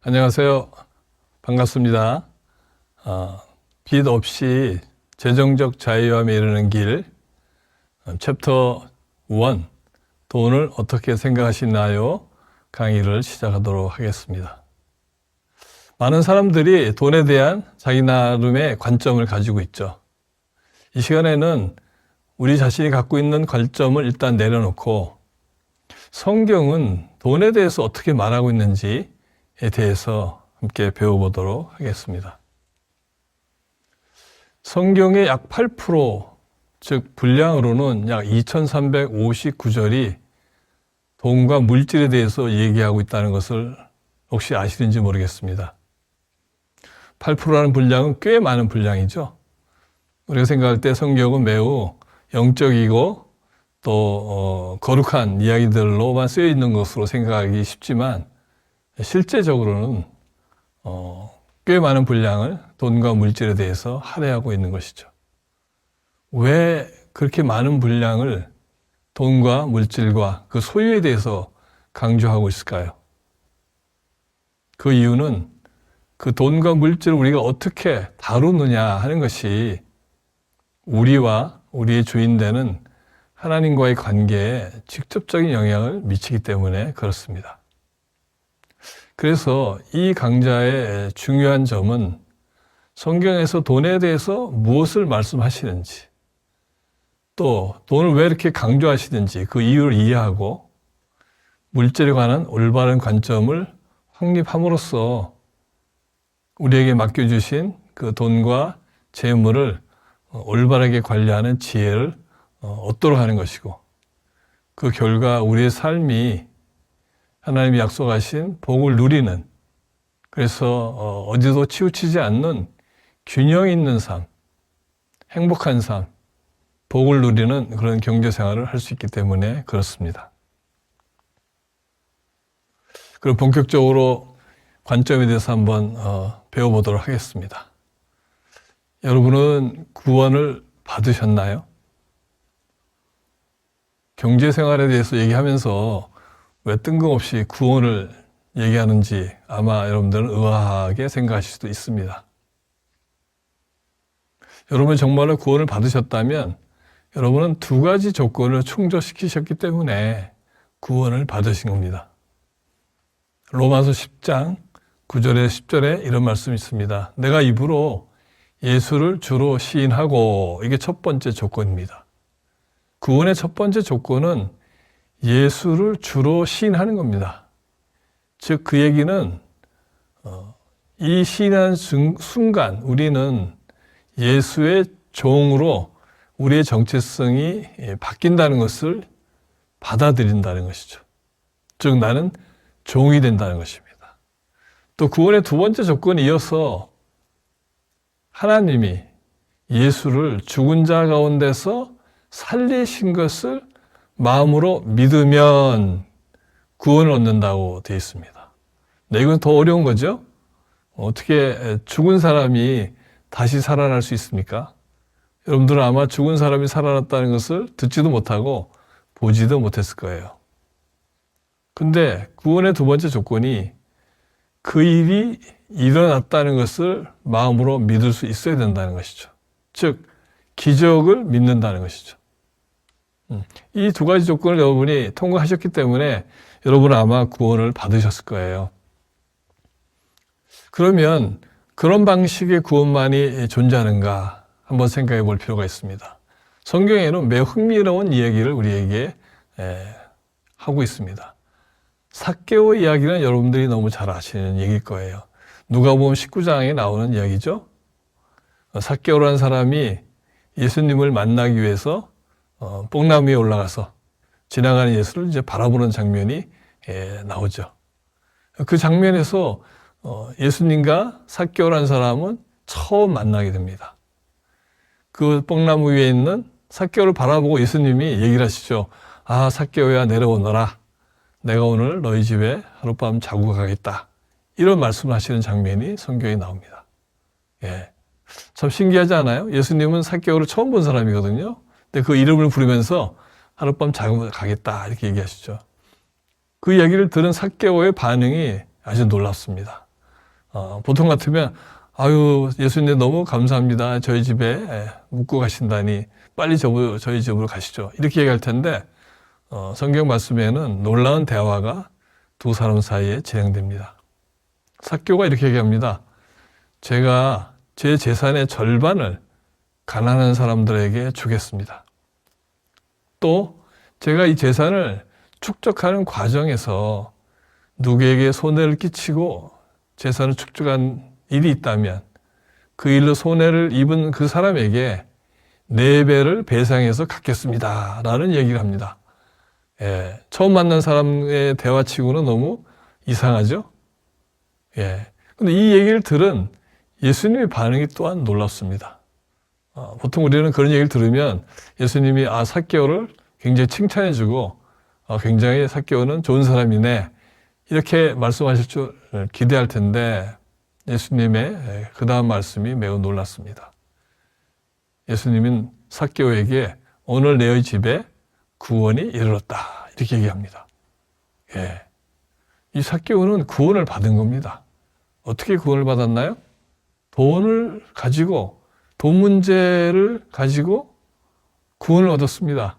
안녕하세요. 반갑습니다. 빚 없이 재정적 자유함에 이르는 길, 챕터 1, 돈을 어떻게 생각하시나요? 강의를 시작하도록 하겠습니다. 많은 사람들이 돈에 대한 자기 나름의 관점을 가지고 있죠. 이 시간에는 우리 자신이 갖고 있는 관점을 일단 내려놓고 성경은 돈에 대해서 어떻게 말하고 있는지에 대해서 함께 배워보도록 하겠습니다. 성경의 약 8%, 즉 분량으로는 약 2359절이 돈과 물질에 대해서 얘기하고 있다는 것을 혹시 아시는지 모르겠습니다. 8%라는 분량은 꽤 많은 분량이죠. 우리가 생각할 때 성경은 매우 영적이고 또 거룩한 이야기들로만 쓰여 있는 것으로 생각하기 쉽지만 실제적으로는 꽤 많은 분량을 돈과 물질에 대해서 할애하고 있는 것이죠. 왜 그렇게 많은 분량을 돈과 물질과 그 소유에 대해서 강조하고 있을까요? 그 이유는 그 돈과 물질을 우리가 어떻게 다루느냐 하는 것이 우리와 우리의 주인되는 하나님과의 관계에 직접적인 영향을 미치기 때문에 그렇습니다. 그래서 이 강좌의 중요한 점은 성경에서 돈에 대해서 무엇을 말씀하시는지, 또 돈을 왜 이렇게 강조하시는지 그 이유를 이해하고 물질에 관한 올바른 관점을 확립함으로써 우리에게 맡겨주신 그 돈과 재물을 올바르게 관리하는 지혜를 얻도록 하는 것이고, 그 결과 우리의 삶이 하나님이 약속하신 복을 누리는, 그래서 어디도 치우치지 않는 균형 있는 삶, 행복한 삶, 복을 누리는 그런 경제 생활을 할 수 있기 때문에 그렇습니다. 그럼 본격적으로 관점에 대해서 한번 배워보도록 하겠습니다. 여러분은 구원을 받으셨나요? 경제 생활에 대해서 얘기하면서 왜 뜬금없이 구원을 얘기하는지 아마 여러분들은 의아하게 생각하실 수도 있습니다. 여러분이 정말로 구원을 받으셨다면 여러분은 두 가지 조건을 충족시키셨기 때문에 구원을 받으신 겁니다. 로마서 10장 9절에 10절에 이런 말씀이 있습니다. 내가 입으로 예수를 주로 시인하고, 이게 첫 번째 조건입니다. 구원의 첫 번째 조건은 예수를 주로 시인하는 겁니다. 즉 그 얘기는 이 시인하는 순간 우리는 예수의 종으로 우리의 정체성이 바뀐다는 것을 받아들인다는 것이죠. 즉 나는 종이 된다는 것입니다. 또 구원의 두 번째 조건에 이어서 하나님이 예수를 죽은 자 가운데서 살리신 것을 마음으로 믿으면 구원을 얻는다고 되어 있습니다. 네, 이건 더 어려운 거죠? 어떻게 죽은 사람이 다시 살아날 수 있습니까? 여러분들은 아마 죽은 사람이 살아났다는 것을 듣지도 못하고 보지도 못했을 거예요. 근데 구원의 두 번째 조건이 그 일이 일어났다는 것을 마음으로 믿을 수 있어야 된다는 것이죠. 즉, 기적을 믿는다는 것이죠. 이 두 가지 조건을 여러분이 통과하셨기 때문에 여러분은 아마 구원을 받으셨을 거예요. 그러면 그런 방식의 구원만이 존재하는가 한번 생각해 볼 필요가 있습니다. 성경에는 매우 흥미로운 이야기를 우리에게 하고 있습니다. 삭개오 이야기는 여러분들이 너무 잘 아시는 얘기일 거예요. 누가복음 19장에 나오는 이야기죠. 삭개오라는 사람이 예수님을 만나기 위해서 뽕나무 위에 올라가서 지나가는 예수를 이제 바라보는 장면이 나오죠. 그 장면에서 예수님과 삭개오라는 사람은 처음 만나게 됩니다. 그 뽕나무 위에 있는 삭개오를 바라보고 예수님이 얘기를 하시죠. 아, 삭개오야 내려오너라. 내가 오늘 너희 집에 하룻밤 자고 가겠다. 이런 말씀을 하시는 장면이 성경에 나옵니다. 예. 참 신기하지 않아요? 예수님은 삭개오를 처음 본 사람이거든요. 근데 그 이름을 부르면서 하룻밤 자고 가겠다 이렇게 얘기하시죠. 그 이야기를 들은 삭개오의 반응이 아주 놀랍습니다. 보통 같으면 아유 예수님 너무 감사합니다. 저희 집에 묵고 가신다니 빨리 저희 집으로 가시죠. 이렇게 얘기할 텐데 성경 말씀에는 놀라운 대화가 두 사람 사이에 진행됩니다. 삭개오가 이렇게 얘기합니다. 제가 제 재산의 절반을 가난한 사람들에게 주겠습니다. 또 제가 이 재산을 축적하는 과정에서 누구에게 손해를 끼치고 재산을 축적한 일이 있다면 그 일로 손해를 입은 그 사람에게 4배를 배상해서 갚겠습니다. 라는 얘기를 합니다. 예, 처음 만난 사람의 대화치고는 너무 이상하죠? 예. 근데 이 얘기를 들은 예수님의 반응이 또한 놀랍습니다. 보통 우리는 그런 얘기를 들으면 예수님이 삭개오를 굉장히 칭찬해주고 굉장히 삭개오는 좋은 사람이네 이렇게 말씀하실 줄 기대할 텐데 예수님의 그 다음 말씀이 매우 놀랐습니다. 예수님은 삭개오에게 오늘 너희 집에 구원이 이르렀다 이렇게 얘기합니다. 예. 이 삭개오는 구원을 받은 겁니다. 어떻게 구원을 받았나요? 돈을 가지고 돈 문제를 가지고 구원을 얻었습니다.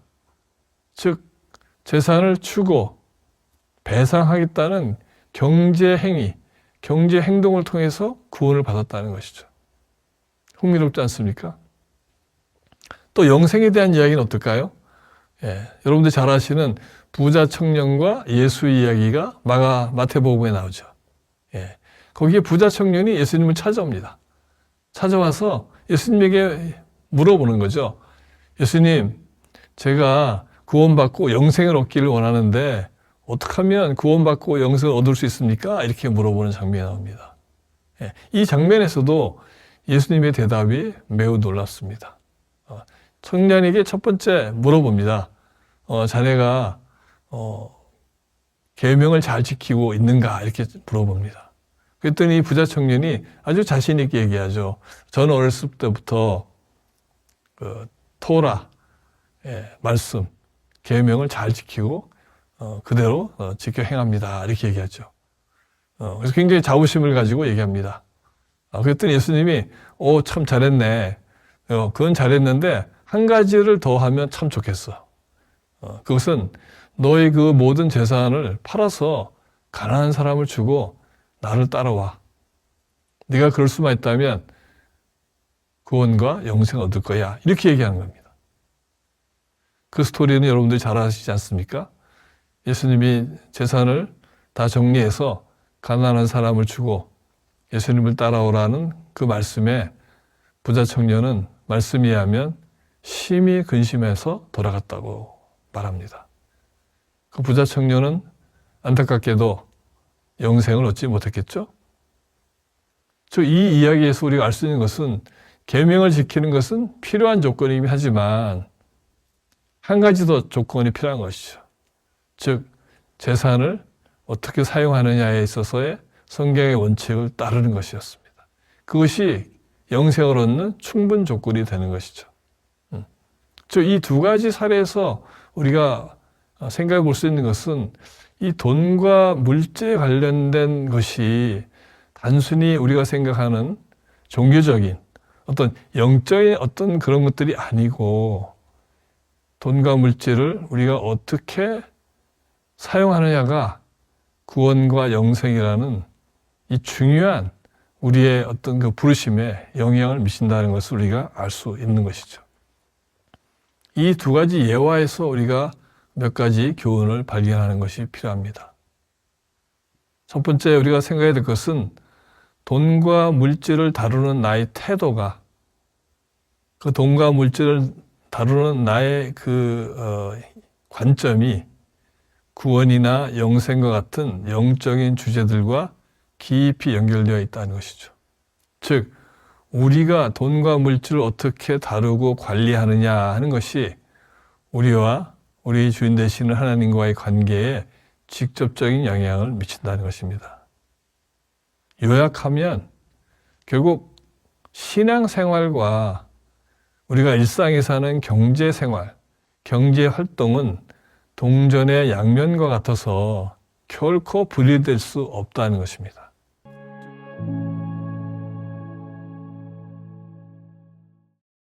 즉 재산을 주고 배상하겠다는 경제 행위, 경제 행동을 통해서 구원을 받았다는 것이죠. 흥미롭지 않습니까? 또 영생에 대한 이야기는 어떨까요? 예, 여러분들 잘 아시는 부자 청년과 예수 이야기가 마태복음에 나오죠. 예, 거기에 부자 청년이 예수님을 찾아옵니다. 찾아와서 예수님에게 물어보는 거죠. 예수님, 제가 구원받고 영생을 얻기를 원하는데 어떻게 하면 구원받고 영생을 얻을 수 있습니까? 이렇게 물어보는 장면이 나옵니다. 예, 이 장면에서도 예수님의 대답이 매우 놀랍습니다. 청년에게 첫 번째 물어봅니다. 자네가 계명을 잘 지키고 있는가? 이렇게 물어봅니다. 그랬더니 부자 청년이 아주 자신 있게 얘기하죠. 저는 어렸을 때부터 그 토라 말씀, 계명을 잘 지키고 그대로 지켜 행합니다. 이렇게 얘기하죠. 그래서 굉장히 자부심을 가지고 얘기합니다. 그랬더니 예수님이 참 잘했네. 그건 잘했는데 한 가지를 더 하면 참 좋겠어. 그것은 너의 그 모든 재산을 팔아서 가난한 사람을 주고 나를 따라와. 네가 그럴 수만 있다면 구원과 영생을 얻을 거야. 이렇게 얘기하는 겁니다. 그 스토리는 여러분들이 잘 아시지 않습니까? 예수님이 재산을 다 정리해서 가난한 사람을 주고 예수님을 따라오라는 그 말씀에 부자 청년은 말씀에 의하면 심히 근심해서 돌아갔다고 말합니다. 그 부자 청년은 안타깝게도 영생을 얻지 못했겠죠? 이 이야기에서 우리가 알 수 있는 것은 계명을 지키는 것은 필요한 조건이긴 하지만 한 가지 더 조건이 필요한 것이죠. 즉 재산을 어떻게 사용하느냐에 있어서의 성경의 원칙을 따르는 것이었습니다. 그것이 영생을 얻는 충분 조건이 되는 것이죠. 이 두 가지 사례에서 우리가 생각해 볼 수 있는 것은 이 돈과 물질에 관련된 것이 단순히 우리가 생각하는 종교적인 어떤 영적인 어떤 그런 것들이 아니고 돈과 물질을 우리가 어떻게 사용하느냐가 구원과 영생이라는 이 중요한 우리의 어떤 그 부르심에 영향을 미친다는 것을 우리가 알 수 있는 것이죠. 이 두 가지 예화에서 우리가 몇 가지 교훈을 발견하는 것이 필요합니다. 첫 번째 우리가 생각해야 될 것은 돈과 물질을 다루는 나의 태도가 그 돈과 물질을 다루는 나의 관점이 구원이나 영생과 같은 영적인 주제들과 깊이 연결되어 있다는 것이죠. 즉 우리가 돈과 물질을 어떻게 다루고 관리하느냐 하는 것이 우리와 우리 주인 되시는 하나님과의 관계에 직접적인 영향을 미친다는 것입니다. 요약하면 결국 신앙생활과 우리가 일상에서 하는 경제생활, 경제활동은 동전의 양면과 같아서 결코 분리될 수 없다는 것입니다.